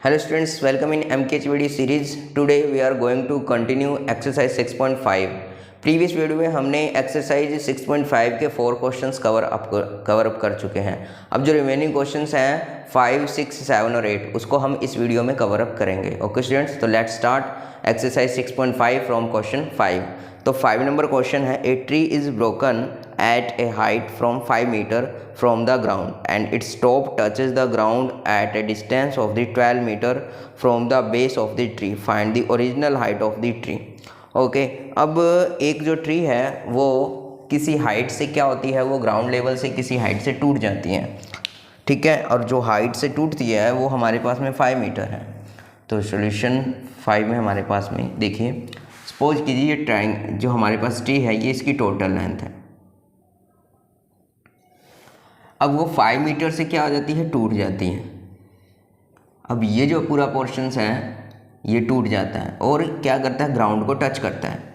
Hello students, welcome in MKHVD series. Today we are going to continue exercise 6.5. Previous video में हमने exercise 6.5 के 4 questions cover up कर चुके हैं. अब जो रिमेनिंग क्वेश्चंस हैं 5, 6, 7 और 8 उसको हम इस वीडियो में कवर अप करेंगे. ओके स्टूडेंट्स, तो let's start exercise 6.5 from question 5. तो 5 नंबर क्वेश्चन है, a tree is broken at a height from 5 meter from the ground and its top touches the ground at a distance of the 12 meter from the base of the tree. Find the original height of the tree. Okay अब एक जो tree है वो किसी height से क्या होती है, वो ग्राउंड लेवल से किसी हाइट से टूट जाती है. ठीक है, और जो हाइट से टूटती है वो हमारे पास में 5 मीटर है. तो सॉल्यूशन 5 में हमारे पास में देखिए, सपोज कीजिए ये ट्राइंग जो हमारे पास ट्री है ये इसकी टोटल लेंथ है. अब वो 5 मीटर से क्या हो जाती है, टूट जाती है. अब ये जो पूरा पोर्शंस है ये टूट जाता है और क्या करता है, ग्राउंड को टच करता है.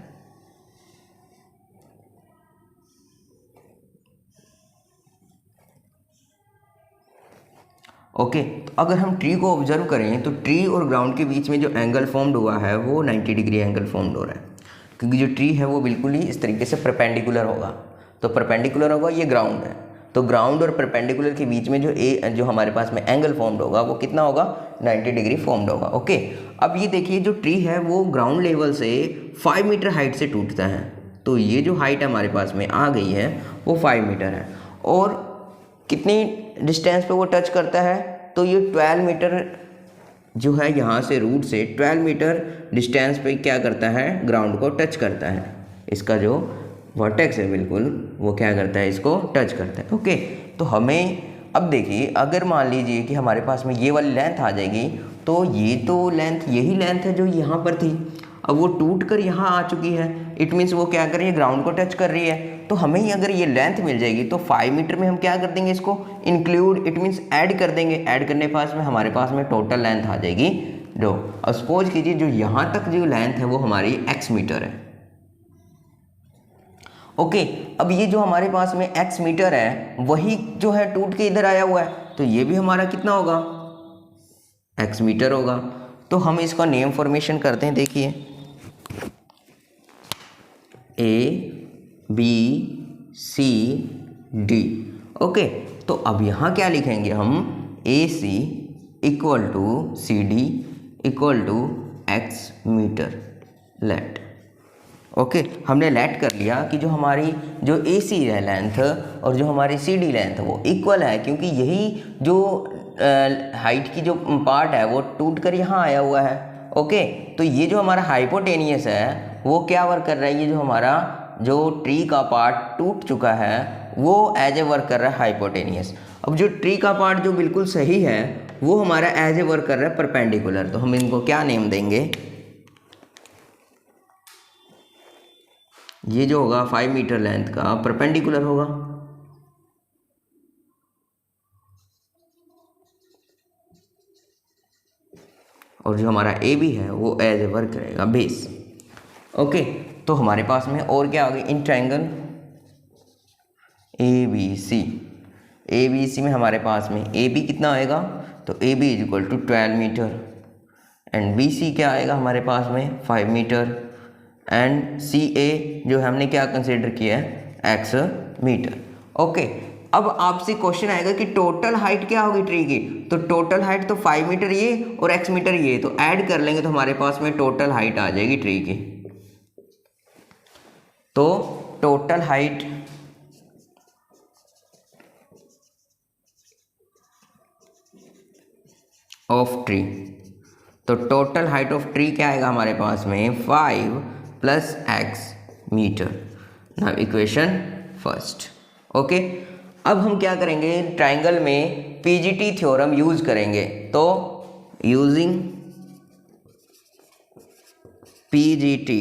ओके, तो अगर हम ट्री को ऑब्जर्व करें तो ट्री और ग्राउंड के बीच में जो एंगल फॉर्म्ड हुआ है वो 90 डिग्री एंगल फॉर्म्ड हो रहा है, क्योंकि जो ट्री है वो बिल्कुल ही इस तरीके से परपेंडिकुलर होगा. तो परपेंडिकुलर होगा, ये ग्राउंड है, तो ग्राउंड और परपेंडिकुलर के बीच में जो हमारे पास में एंगल फॉर्म्ड होगा वो कितना होगा, 90 डिग्री फॉर्म्ड होगा. ओके, अब ये देखिए जो ट्री है वो ग्राउंड लेवल से 5 मीटर हाइट से टूटता है. तो ये जो हाइट हमारे पास में आ गई है वो 5 मीटर है. और कितनी डिस्टेंस पे वो टच करता है, तो ये 12 मीटर जो है, यहाँ से रूट से 12 मीटर डिस्टेंस पे क्या करता है, ग्राउंड को टच करता है. इसका जो वर्टेक्स है बिल्कुल वो क्या करता है, इसको टच करता है. ओके, तो हमें अब देखिए, अगर मान लीजिए कि हमारे पास में ये वाली लेंथ आ जाएगी, तो ये तो लेंथ यही लेंथ है जो यहाँ पर थी. अब वो टूट कर यहाँ आ चुकी है, इट मीन्स वो क्या कर रही है, ग्राउंड को टच कर रही है. तो हमें ही अगर ये लेंथ मिल जाएगी तो 5 मीटर में हम क्या कर देंगे, इसको इंक्लूड, इट मीन्स ऐड कर देंगे. ऐड करने पास में हमारे पास में टोटल लेंथ आ जाएगी जो. अब सपोज कीजिए जो यहाँ तक जो लेंथ है वो हमारी x मीटर है. ओके, अब ये जो हमारे पास में x मीटर है वही जो है टूट के इधर आया हुआ है, तो ये भी हमारा कितना होगा, x मीटर होगा. तो हम इसका नेम फॉर्मेशन करते हैं. देखिए A B C D. Okay, तो अब यहाँ क्या लिखेंगे हम, AC equal to CD equal to x metre let. Okay, हमने लेट कर लिया कि जो हमारी जो AC है लेंथ और जो हमारी CD लेंथ वो इक्वल है, क्योंकि यही जो हाइट की जो पार्ट है वो टूट कर यहाँ आया हुआ है. ओके, तो ये जो हमारा हाइपोटेनियस है वो क्या वर्क कर रहा है, ये जो हमारा जो ट्री का पार्ट टूट चुका है वो एज ए वर्क कर रहा है हाइपोटेनियस. अब जो ट्री का पार्ट जो बिल्कुल सही है वो हमारा एज ए वर्क कर रहा है परपेंडिकुलर. तो हम इनको क्या नेम देंगे, ये जो होगा 5 मीटर लेंथ का परपेंडिकुलर होगा. और जो हमारा ए बी है वो एज ए वर्क करेगा बेस. ओके, तो हमारे पास में और क्या आ गई, in triangle A B C. A B C में हमारे पास में ए बी कितना आएगा, तो A B is equal to 12 metre and B C क्या आएगा हमारे पास में 5 मीटर एंड सी ए जो हमने क्या कंसिडर किया है, x मीटर. ओके, अब आपसे क्वेश्चन आएगा कि टोटल हाइट क्या होगी ट्री की, तो टोटल हाइट तो 5 मीटर ये और x मीटर ये, तो ऐड कर लेंगे तो हमारे पास में टोटल हाइट आ जाएगी ट्री की. तो टोटल हाइट ऑफ ट्री, तो टोटल हाइट ऑफ ट्री क्या आएगा हमारे पास में 5 plus x metre. Now equation first. Okay, अब हम क्या करेंगे, ट्राइंगल में पीजीटी थ्योरम यूज करेंगे. तो using PGT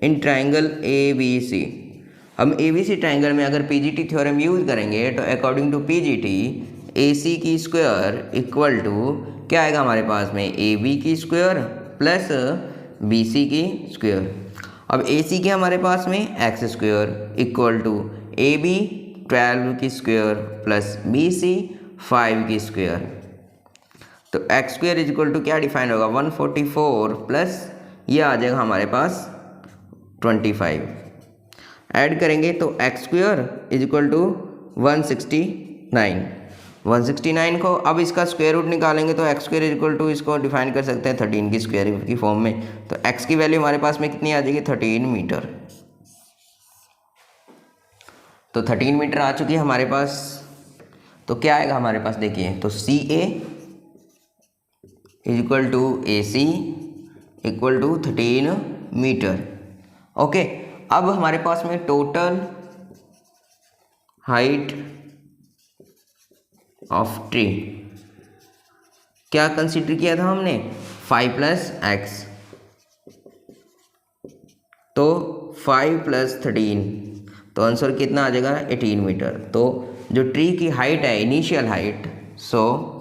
in triangle ABC, हम ABC ट्राइंगल में अगर पीजीटी थ्योरम यूज करेंगे तो अकॉर्डिंग टू पीजीटी AC की स्क्वायर इक्वल टू क्या आएगा हमारे पास में, AB की स्क्वायर प्लस BC की स्क्वायर. अब AC के हमारे पास में x square equal to AB 12 की स्क्वायर प्लस BC 5 की स्क्वायर. तो x square is equal to क्या डिफाइन होगा 144 प्लस ये आ जाएगा हमारे पास 25। ऐड करेंगे तो x square is equal to 169। 169 को अब इसका स्क्वायर रूट निकालेंगे तो x square is equal to इसको डिफाइन कर सकते हैं 13 की स्क्वायर की फॉर्म में। तो एक्स की वैल्यू हमारे पास में कितनी आ जाएगी 13 मीटर। तो 13 मीटर आ चुकी है हमारे पास। तो क्या आएगा हमारे पास देखिए, तो C A is equal to A C equal to 13 metre. Okay, अब हमारे पास में टोटल हाइट ऑफ ट्री क्या कंसीडर किया था हमने 5 प्लस एक्स, तो 5 प्लस 13 तो आंसर कितना आ जाएगा 18 मीटर। तो जो ट्री की हाइट है initial height, so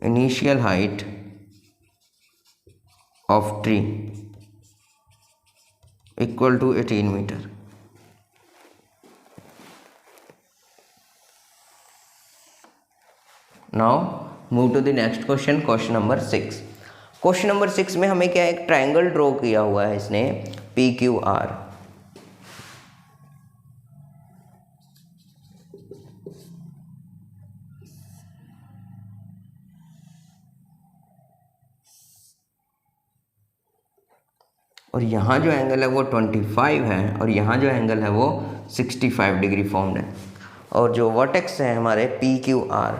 initial height of tree equal to 18 metre. Now move to the next question, question number 6। Question number 6 में हमें क्या एक ट्रायंगल ड्रॉ किया हुआ है इसने पी क्यू आर। और यहाँ जो एंगल है वो 25 है और यहाँ जो एंगल है वो 65 डिग्री फॉर्म्ड है। और जो वर्टेक्स है हमारे P Q R,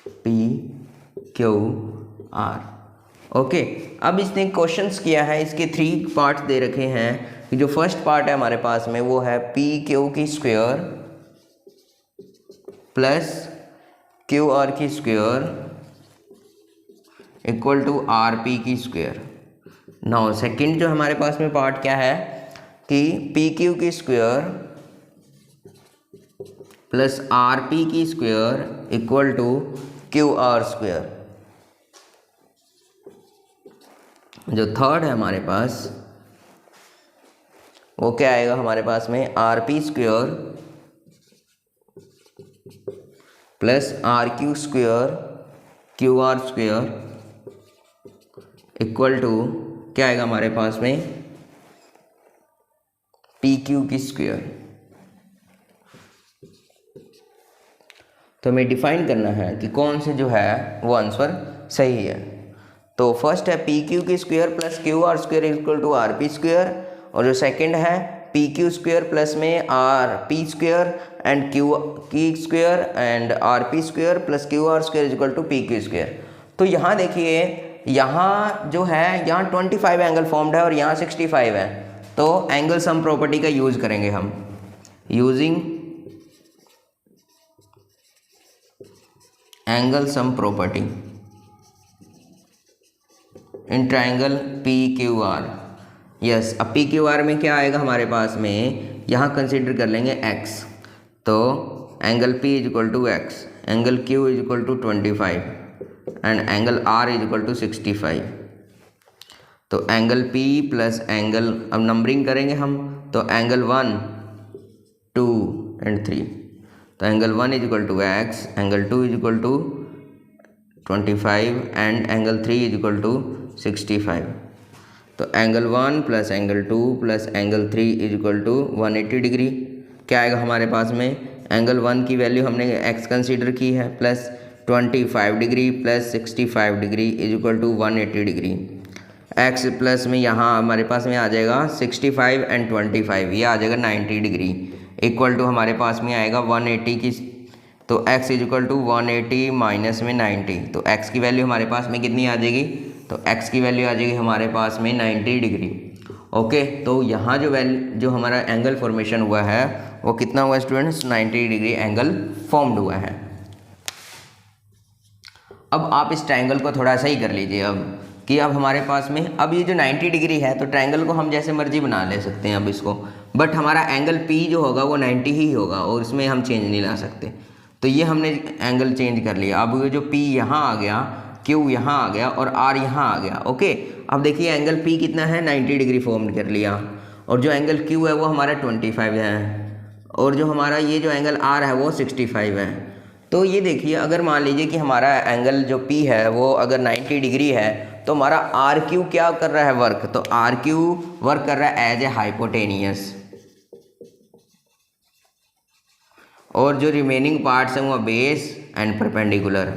P Q R. Okay, अब इसने क्वेश्चंस किया है, इसके 3 पार्ट्स दे रखे हैं कि जो फर्स्ट पार्ट है हमारे पास में वो है पी क्यू की स्क्वायर प्लस क्यू आर की square equal to R P की स्क्वायर। नाउ सेकंड जो हमारे पास में पार्ट क्या है कि पी क्यू की स्क्वायर प्लस आर पी की square equal to Q R square. जो थर्ड है हमारे पास वो क्या आएगा हमारे पास में R P square plus R Q square Q R square equal to क्या आएगा हमारे पास में पी क्यू की स्क्वायर। तो हमें डिफाइन करना है कि कौन से जो है वो आंसर सही है। तो फर्स्ट है पी क्यू की square plus Q R square equal to R P square, और जो सेकंड है पी क्यू स्क्वायर प्लस में R P square and Q की square and R P square plus Q R square equal to P Q square. तो यहाँ देखिए, यहाँ जो है यहाँ 25 एंगल फॉर्म्ड है और यहाँ 65 है। तो एंगल सम प्रॉपर्टी का यूज करेंगे हम, using angle sum property in triangle P Q R. Yes, अब पी क्यू आर में क्या आएगा हमारे पास में, यहाँ कंसीडर कर लेंगे x। तो angle P is equal to x, angle Q is equal to 25 and angle R is equal to 65। तो एंगल P प्लस एंगल, अब नंबरिंग करेंगे हम, तो एंगल 1 2 एंड 3। तो angle 1 is equal to x, angle 2 is equal to 25 and angle 3 is equal to 65। तो angle 1 plus angle 2 plus angle 3 is equal to 180 degree. क्या आएगा हमारे पास में, एंगल 1 की वैल्यू हमने x कंसीडर की है plus 25 degree plus 65 degree is equal to 180 degree. x plus में यहाँ हमारे पास में आ जाएगा 65 एंड 25, ये आ जाएगा 90 डिग्री इक्वल टू हमारे पास में आएगा 180 की। तो x is equal to 180 minus में 90। तो x की वैल्यू हमारे पास में कितनी आ जाएगी, तो x की वैल्यू आ जाएगी हमारे पास में 90 डिग्री। ओके, तो यहाँ जो हमारा एंगल फॉर्मेशन हुआ है वो कितना हुआ स्टूडेंट्स, 90 डिग्री एंगल फॉर्म्ड हुआ है। अब आप इस ट्रायंगल को थोड़ा सही कर लीजिए अब कि अब हमारे पास में अब ये जो 90 डिग्री है तो ट्रायंगल को हम जैसे मर्जी बना ले सकते हैं अब इसको, बट हमारा एंगल P जो होगा वो 90 ही होगा और इसमें हम चेंज नहीं ला सकते। तो ये हमने एंगल चेंज कर लिया। अब ये जो P यहाँ आ गया, Q यहाँ आ गया और R यहाँ आ गया। ओके, अब देखिए एंगल P कितना है, 90 डिग्री फॉर्म कर लिया, और जो एंगल Q है वो हमारा 25 है, और जो हमारा ये जो एंगल R है वो 65 है। तो ये देखिए, अगर मान लीजिए कि हमारा एंगल जो P है वो अगर 90 डिग्री है, तो हमारा आर क्यू क्या कर रहा है वर्क, तो आर क्यू वर्क कर रहा है एज ए हाइपोटेनियस, और जो रिमेनिंग पार्ट्स हैं वो बेस एंड परपेंडिकुलर।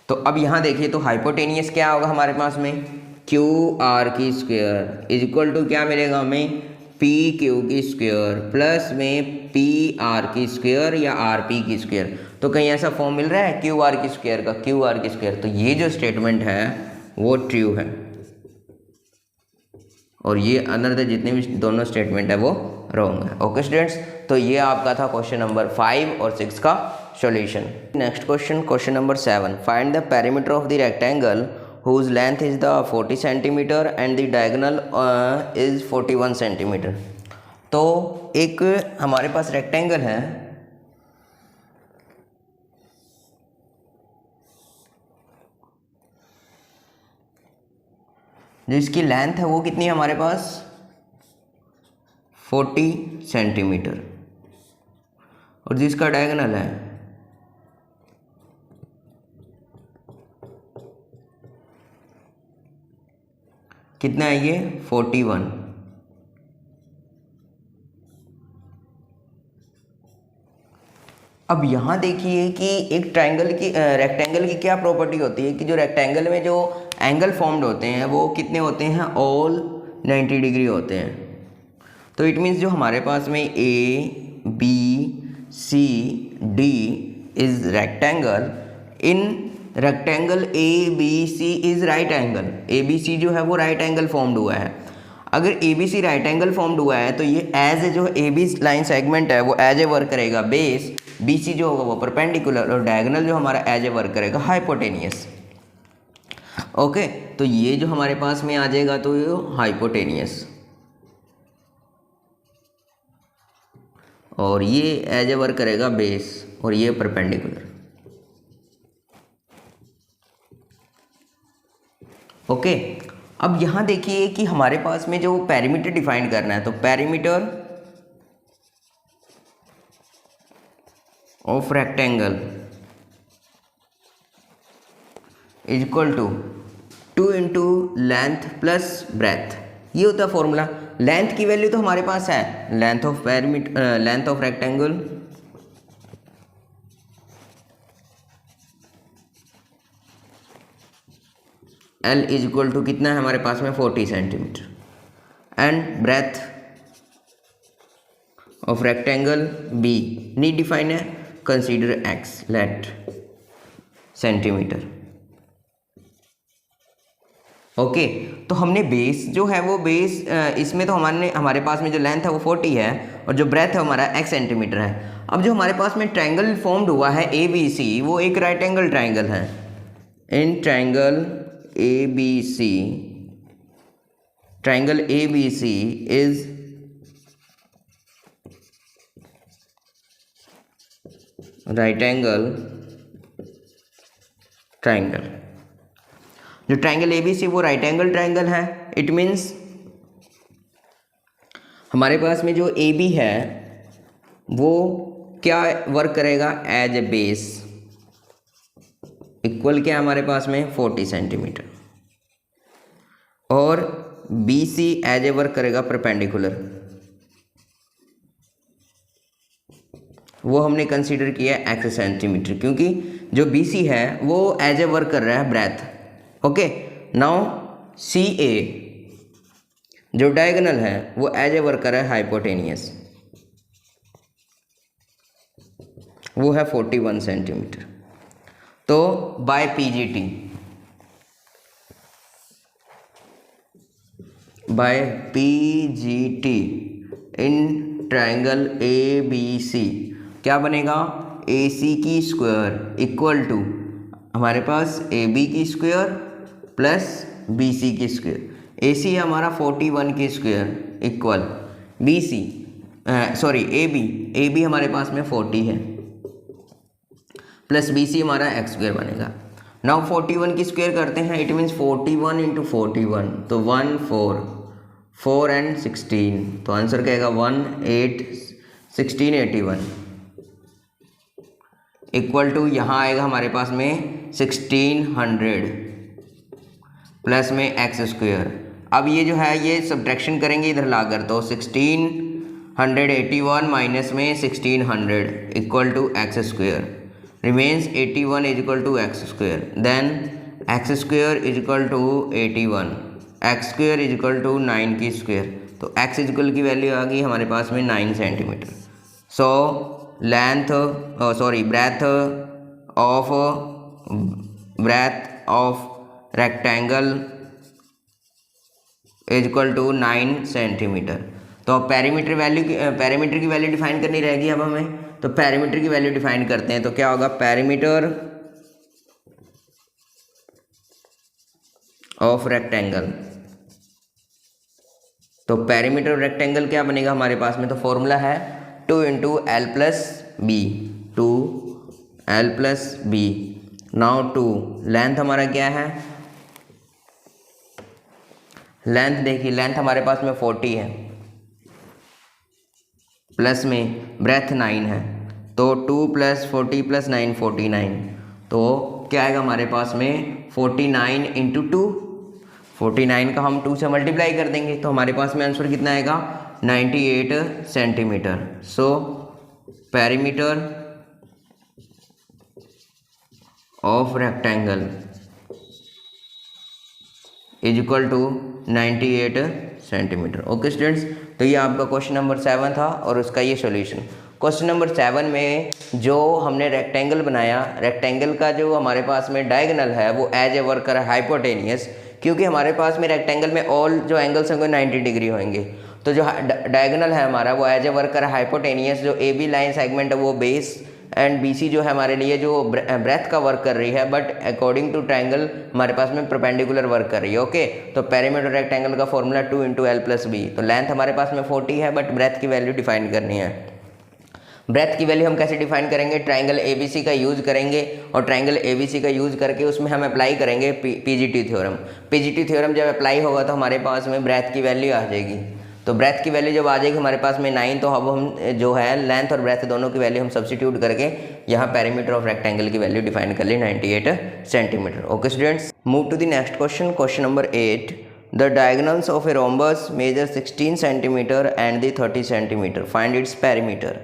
तो अब यहाँ देखिए, तो हाइपोटेनियस क्या होगा हमारे पास में, क्यू आर की स्क्वायर इज इक्वल टू क्या मिलेगा हमें, पी क्यू की स्क्वायर प्लस में पी आर की स्क्वायर या आर पी की स्क्वायर। तो कहीं ऐसा फॉर्म मिल रहा है क्यू आर की स्क्वायर का, क्यू आर की स्क्वायर। तो ये जो स्टेटमेंट है वो ट्रू है, और ये अनदर जितने भी दोनों स्टेटमेंट है वो रॉन्ग है। ओके स्टूडेंट्स, तो ये आपका था क्वेश्चन नंबर 5 और 6 का solution. Next question, question number 7, find the perimeter of the rectangle whose length is the 40 centimeter and the diagonal is 41 centimeter। तो एक हमारे पास रेक्टेंगल है जो इसकी लेंथ है वो कितनी है हमारे पास 40 सेंटीमीटर, और जिसका डायगोनल है कितना है ये 41। अब यहाँ देखिए कि एक ट्रायंगल की रेक्टेंगल की क्या प्रॉपर्टी होती है कि जो रेक्टेंगल में जो एंगल फॉर्म्ड होते हैं वो कितने होते हैं, ऑल 90 डिग्री होते हैं। तो इट मीन्स जो हमारे पास में A B C D is rectangle, in rectangle A B C is right angle, A B C जो है वो राइट एंगल फॉर्म्ड हुआ है। अगर A B C right angle formed हुआ है तो ये एज ए जो ए बी लाइन सेगमेंट है वो एज ए वर्क करेगा बेस, बी सी जो होगा वो परपेंडिकुलर, और डायगोनल जो हमारा एज ए वर्क करेगा हाइपोटेनियस। ओके, तो ये जो हमारे पास में आ जाएगा तो ये हाइपोटेनियस, और ये एज ए वर्क करेगा बेस, और ये परपेंडिकुलर। ओके, अब यहाँ देखिए कि हमारे पास में जो पेरीमीटर डिफाइन करना है, तो perimeter of rectangle is equal to 2 into length plus breadth, ये होता है फॉर्मूला। लेंथ की वैल्यू तो हमारे पास है, length of perimeter, length of rectangle L is equal to कितना है हमारे पास में 40 centimetre, and breadth of rectangle B नी डिफाइन है, consider x, let centimetre. Okay, तो हमने बेस जो है वो बेस, इसमें तो हमारे पास में जो लेंथ है वो 40 है और जो ब्रेथ है हमारा x सेंटीमीटर है। अब जो हमारे पास में ट्रायंगल फॉर्म्ड हुआ है ABC, वो एक राइट एंगल ट्रायंगल है। इन triangle ABC, triangle ABC is right angle triangle। जो ट्रायंगल ABC वो राइट एंगल ट्रायंगल है, इट मीन्स हमारे पास में जो AB है वो क्या वर्क करेगा एज ए बेस, इक्वल क्या हमारे पास में 40 सेंटीमीटर, और BC एज ए वर्क करेगा परपेंडिकुलर, वो हमने कंसीडर किया x सेंटीमीटर, क्योंकि जो BC है वो एज ए वर्क कर रहा है ब्रेथ। ओके, नाउ CA जो डायगोनल है वो एज ए वर्क कर रहा है हाइपोटेनियस, वो है 41 सेंटीमीटर। तो by PGT, by PGT in triangle ABC क्या बनेगा, AC की स्क्वायर इक्वल टू हमारे पास AB की स्क्वायर प्लस BC की स्क्वायर। AC है हमारा 41 की square equal BC, sorry AB हमारे पास में 40 है प्लस BC हमारा x स्क्वायर बनेगा। नाउ 41 की स्क्वायर करते हैं, इट मीन्स 41 इंटू 41, तो 14 4 and 16, तो आंसर क्या आएगा 1681 इक्वल टू यहाँ आएगा हमारे पास में 1600 प्लस में एक्स स्क्वायर। अब ये जो है ये सब्ट्रैक्शन करेंगे इधर लाकर, तो 1681 माइनस में 1600 equal to x square, remains 81 is equal to x square, then x square is equal to 81, x square is equal to 9 की स्क्वायर, तो एक्स इक्वल की वैल्यू आ गई हमारे पास में 9 centimetre. So breadth of rectangle is equal to 9 centimetre. तो perimeter की वैल्यू डिफाइन करनी रहेगी अब हमें, तो पैरीमीटर की वैल्यू डिफाइन करते हैं। तो क्या होगा, पैरीमीटर ऑफ रेक्टेंगल, तो पैरीमीटर ऑफ रेक्टेंगल क्या बनेगा हमारे पास में, तो फॉर्मूला है 2 into L plus B, 2l plus B. Now 2 length हमारा क्या है, लेंथ देखिए, लेंथ हमारे पास में 40 है, प्लस में ब्रेथ 9 है, तो 2 + 40 + 9 49, तो क्या आएगा हमारे पास में 49 इंटू 2, 49 का हम 2 से मल्टीप्लाई कर देंगे, तो हमारे पास में आंसर कितना आएगा 98 centimetre. So perimeter of rectangle is equal to 98 centimetre. Okay students, तो ये आपका क्वेश्चन नंबर 7 था और उसका ये सॉल्यूशन। क्वेश्चन नंबर 7 में जो हमने रेक्टेंगल बनाया, रेक्टेंगल का जो हमारे पास में डायगोनल है वो एज ए वर्कर हाइपोटेनियस, क्योंकि हमारे पास में रेक्टेंगल में ऑल जो एंगल्स होंगे 90 डिग्री होंगे, तो जो डायगोनल है हमारा वो एज ए वर्कर हाइपोटेनियस, जो ए बी लाइन सेगमेंट है वो बेस एंड BC जो है हमारे लिए जो ब्रेथ का वर्क कर रही है, बट अकॉर्डिंग टू ट्रायंगल हमारे पास में परपेंडिकुलर वर्क कर रही है। ओके, तो पेरीमीटर रेक्टेंगल का formula 2 into L plus B, तो लेंथ हमारे पास में 40 है, बट ब्रेथ की वैल्यू डिफाइन करनी है। ब्रेथ की वैल्यू हम कैसे डिफाइन करेंगे, ट्रायंगल ABC का यूज़ करेंगे, और ट्रायंगल ABC का यूज़ करके उसमें हम अप्लाई करेंगे PGT थ्योरम। PGT थ्योरम जब अप्लाई होगा तो हमारे पास में ब्रेथ की वैल्यू आ जाएगी, तो ब्रेथ की वैल्यू जब आ जाएगी हमारे पास में 9, तो अब हम जो है लेंथ और ब्रेथ दोनों की वैल्यू हम सब्स्टिट्यूट करके यहाँ पेरीमीटर ऑफ रेक्टेंगल की वैल्यू डिफाइन कर ली 98 centimetre. Okay students, move to the next question, question number 8। The diagonals of a rhombus measure 16 centimetre and the 30 centimetre, find its perimeter.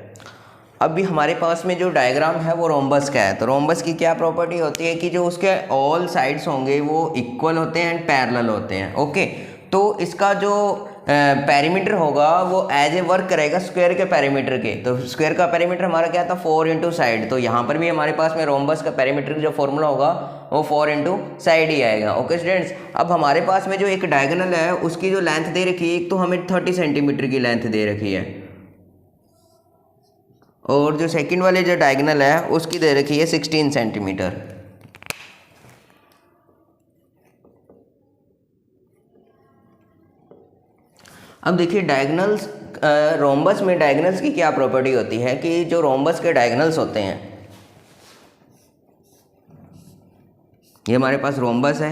अभी हमारे पास में जो डायग्राम है वो रोम्बस का है, तो रोम्बस की क्या प्रॉपर्टी होती है कि जो उसके ऑल साइड्स होंगे वो इक्वल होते हैं एंड पैरेलल होते हैं। ओके, तो इसका जो पैरीमीटर होगा वो एज ए वर्क करेगा स्क्वायर के पैरीमीटर के, तो स्क्वायर का पैरीमीटर हमारा क्या था 4 इंटू साइड, तो यहाँ पर भी हमारे पास में रोम्बस का पैरीमीटर जो फॉर्मूला होगा वो 4 इंटू साइड ही आएगा। ओके स्टूडेंट्स, अब हमारे पास में जो एक डायगोनल है उसकी जो लेंथ दे रखी है, एक तो हमें 30 सेंटीमीटर की लेंथ दे रखी है, और जो सेकंड वाले जो डायगोनल है उसकी दे रखी है 16 सेंटीमीटर। अब देखिए डायगोनल्स, रोम्बस में डायगोनल्स की क्या प्रॉपर्टी होती है कि जो रोम्बस के डायगोनल्स होते हैं, ये हमारे पास रोम्बस है,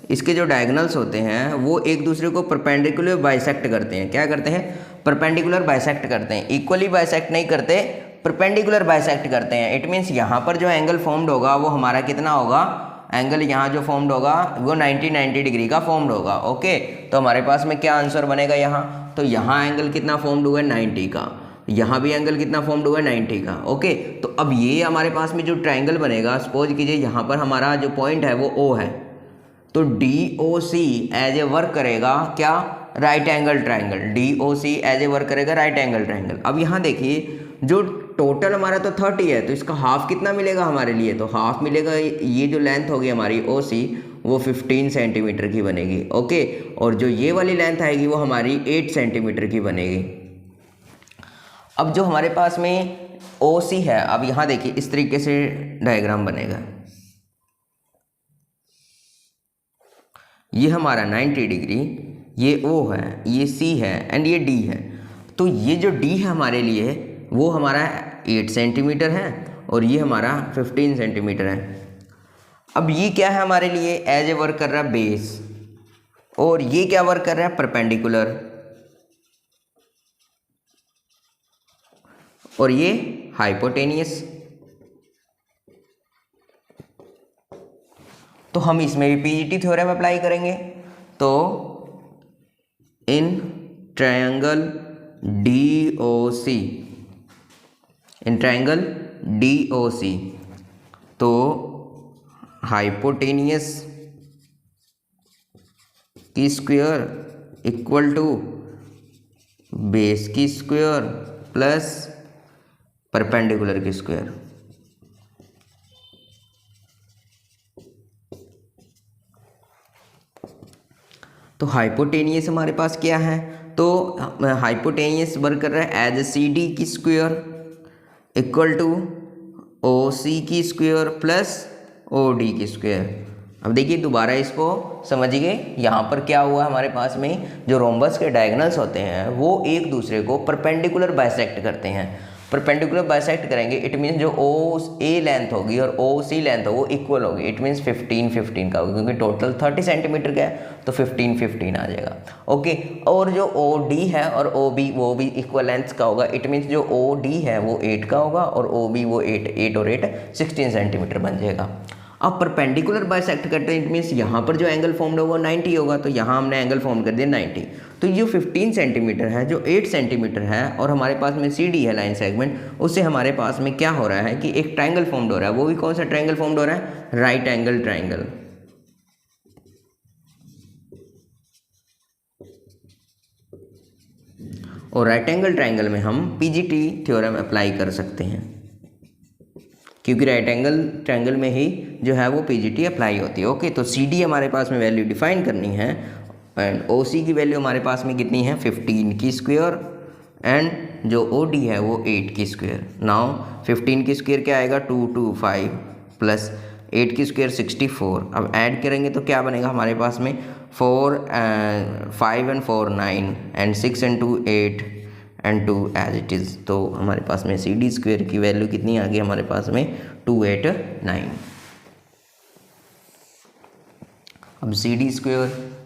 इसके जो डायगोनल्स होते हैं वो एक दूसरे को परपेंडिकुलर बाइसेक्ट करते हैं। क्या करते हैं, परपेंडिकुलर बाइसेक्ट करते हैं, इक्वली बाइसेक्ट नहीं करते, परपेंडिकुलर बाइसेक्ट करते हैं। इट मीन्स यहाँ पर जो एंगल फॉर्म्ड होगा वो हमारा कितना होगा, एंगल यहाँ जो फॉर्म्ड होगा वो 90 डिग्री का फॉर्म्ड होगा। ओके, तो हमारे पास में क्या आंसर बनेगा यहाँ, तो यहाँ एंगल कितना फॉर्म्ड हुआ है 90 का, यहाँ भी एंगल कितना फॉर्म्ड हुआ है 90 का। ओके, तो अब ये हमारे पास में जो ट्रायंगल बनेगा, सपोज कीजिए यहाँ पर हमारा जो पॉइंट है वो O है, तो DOC एज ए वर्क करेगा क्या, right angle triangle, DOC as a work करेगा राइट एंगल ट्रायंगल। अब यहाँ देखिए जो टोटल हमारा तो 30 है, तो इसका हाफ कितना मिलेगा हमारे लिए, तो हाफ मिलेगा, ये जो लेंथ होगी हमारी OC वो 15 सेंटीमीटर की बनेगी। ओके, और जो ये वाली लेंथ आएगी वो हमारी 8 सेंटीमीटर की बनेगी। अब जो हमारे पास में OC है, अब यहाँ देखिए इस तरीके से डायग्राम बनेगा, ये हमारा 90 डिग्री, ये O है, ये C है एंड ये D है, तो ये जो D है हमारे लिए वो हमारा 8 सेंटीमीटर है और ये हमारा 15 सेंटीमीटर है। अब ये क्या है हमारे लिए, एज ए वर्क कर रहा है बेस, और ये क्या वर्क कर रहा है परपेंडिकुलर। और ये हाइपोटेनियस। तो हम इसमें भी पीजीटी थ्योरम अप्लाई करेंगे। तो in triangle DOC, in triangle DOC, तो हाइपोटेनियस की स्क्वायर इक्वल टू बेस की स्क्वायर प्लस परपेंडिकुलर की स्क्वायर। तो हाइपोटेनियस हमारे पास क्या है, तो हाइपोटेनियस वर्क कर रहा है एज CD की स्क्वायर इक्वल टू OC की स्क्वायर प्लस OD की स्क्वायर। अब देखिए दोबारा इसको समझिए, यहाँ पर क्या हुआ हमारे पास में, जो रोम्बस के डायगोनल्स होते हैं वो एक दूसरे को परपेंडिकुलर बाइसेक्ट करते हैं। परपेंडिकुलर बाइसेक्ट करेंगे, इट मीन्स जो OA लेंथ होगी और OC लेंथ हो वो इक्वल होगी। इट मीन्स 15-15 का होगा, क्योंकि टोटल 30 सेंटीमीटर का है तो 15-15 आ जाएगा। ओके, और जो OD है और OB वो भी इक्वल लेंथ का होगा। इट मीन्स जो OD है वो 8 का होगा और OB वो 8 और 8 16 सेंटीमीटर बन जाएगा। अब परपेंडिकुलर बाइसेक्ट करते हैं, इट मीन्स यहाँ पर जो एंगल फॉर्म्ड होगा 90 होगा, तो यहाँ हमने एंगल फॉर्म कर दिया 90। तो जो 15 सेंटीमीटर है, जो 8 सेंटीमीटर है और हमारे पास में CD है लाइन सेगमेंट, उससे हमारे पास में क्या हो रहा है कि एक ट्रायंगल फॉर्म्ड हो रहा है। वो भी कौन सा ट्रायंगल फॉर्म्ड हो रहा है, राइट एंगल ट्रायंगल। और राइट एंगल ट्रायंगल में हम पीजीटी थ्योरम अप्लाई कर सकते हैं, क्योंकि राइट एंगल ट्रायंगल में ही जो है वो पीजीटी अप्लाई होती है। ओके, तो CD हमारे पास में वैल्यू डिफाइन करनी है एंड OC की वैल्यू हमारे पास में कितनी है 15 की स्क्वायर एंड जो OD है वो 8 की स्क्वायर। नाउ 15 की स्क्वायर क्या आएगा 225 प्लस 8 की स्क्वायर 64। अब ऐड करेंगे तो क्या बनेगा हमारे पास में 5 and 4 9 and 6 and 2 8 and 2 as it is. तो हमारे पास में CD स्क्वायर की वैल्यू कितनी आ गई हमारे पास में 289। अब CD स्क्वायर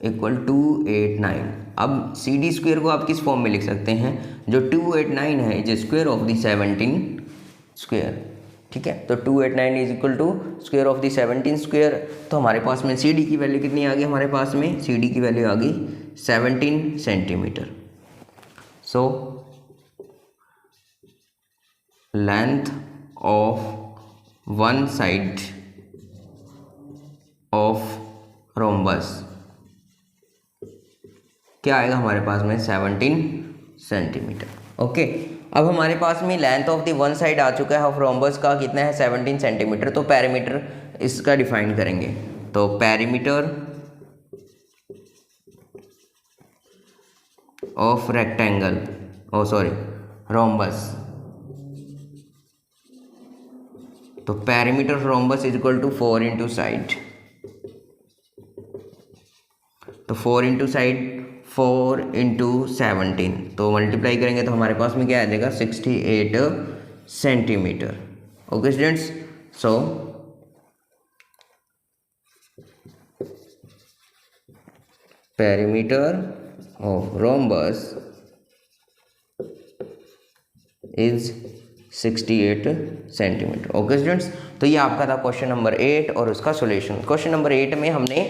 इक्वल 289। अब CD स्क्वायर को आप किस फॉर्म में लिख सकते हैं, जो 289 है is square of the 17 square. ठीक है, तो 289 is equal to square of the 17 square. तो हमारे पास में CD की वैल्यू कितनी आ गई हमारे पास में, CD की वैल्यू आ गई 17 centimetre. So length of one side of rhombus क्या आएगा हमारे पास में 17 सेंटीमीटर। ओके, अब हमारे पास में length of the one side आ चुका है ऑफ रोम्बस का कितना है 17 सेंटीमीटर। तो पैरामीटर इसका डिफाइन करेंगे। तो पैरामीटर ऑफ रेक्टेंगल रोम्बस, तो parameter of rhombus is equal to 4 into side. तो 4 इंटू साइड 4 इंटू 17, तो मल्टीप्लाई करेंगे तो हमारे पास में क्या आ जाएगा 68 centimetre. Okay students, so parameter of rhombus is 68 centimetre. Okay students, तो ये आपका था क्वेश्चन नंबर 8 और उसका सॉल्यूशन। क्वेश्चन नंबर 8 में हमने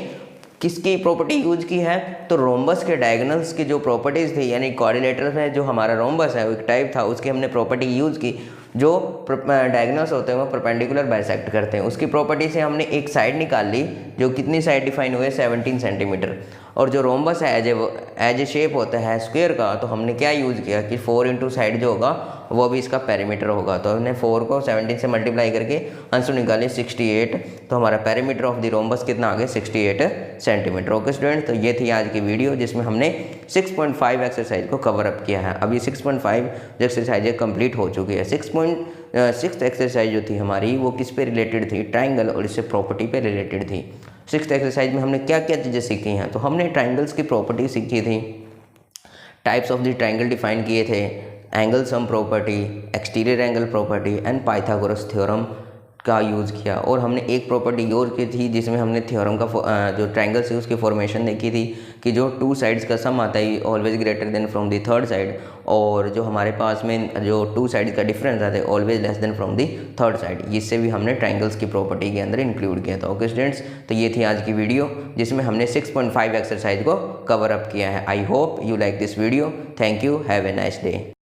किसकी प्रॉपर्टी यूज की है, तो रोम्बस के डायगोनल्स की जो प्रॉपर्टीज थी, यानी क्वाड्रिलेटरल में जो हमारा रोम्बस है वो एक टाइप था, उसकी हमने प्रॉपर्टी यूज की। जो डायगोनल्स होते हैं वो परपेंडिकुलर बाइसेक्ट करते हैं, उसकी प्रॉपर्टी से हमने एक साइड निकाल ली जो कितनी साइड डिफाइन हुए 17 सेंटीमीटर। और जो रोम्बस है एज ए शेप होता है स्क्वायर का, तो हमने क्या यूज़ किया कि 4 इंटू साइड जो होगा वो भी इसका पेरीमीटर होगा। तो हमने 4 को 17 से मल्टीप्लाई करके आंसर निकाले 68। तो हमारा पेरीमीटर ऑफ द रोम्बस कितना आ गया 68 सेंटीमीटर। ओके स्टूडेंट, तो ये थी आज की वीडियो जिसमें हमने 6.5 एक्सरसाइज को कवर अप किया है। अब ये 6.5 जो एक्सरसाइज कंप्लीट हो चुकी है। 6.6 एक्सरसाइज जो थी हमारी वो किस पे रिलेटेड थी, ट्राइंगल और इससे प्रॉपर्टी पे रिलेटेड थी। 6th एक्सरसाइज में हमने क्या क्या चीज़ें सीखी हैं, तो हमने ट्राइंगल्स की प्रॉपर्टी सीखी थी, types of the triangle define किए थे, angle sum property, exterior angle property and Pythagoras theorem का यूज़ किया और हमने एक प्रॉपर्टी यूज़ की थी जिसमें हमने थ्योरम का जो ट्रायंगल से उसकी फॉर्मेशन देखी थी कि जो टू साइड्स का सम आता है always greater than from the third side, और जो हमारे पास में जो टू साइड्स का डिफरेंस आता है always less than from the third side. इससे भी हमने ट्रायंगल्स की प्रॉपर्टी के अंदर इंक्लूड किया था। ओके स्टूडेंट्स, तो ये थी आज की वीडियो जिसमें हमने 6.5 एक्सरसाइज को कवर अप किया है। I hope you like this video. Thank you, have a nice day.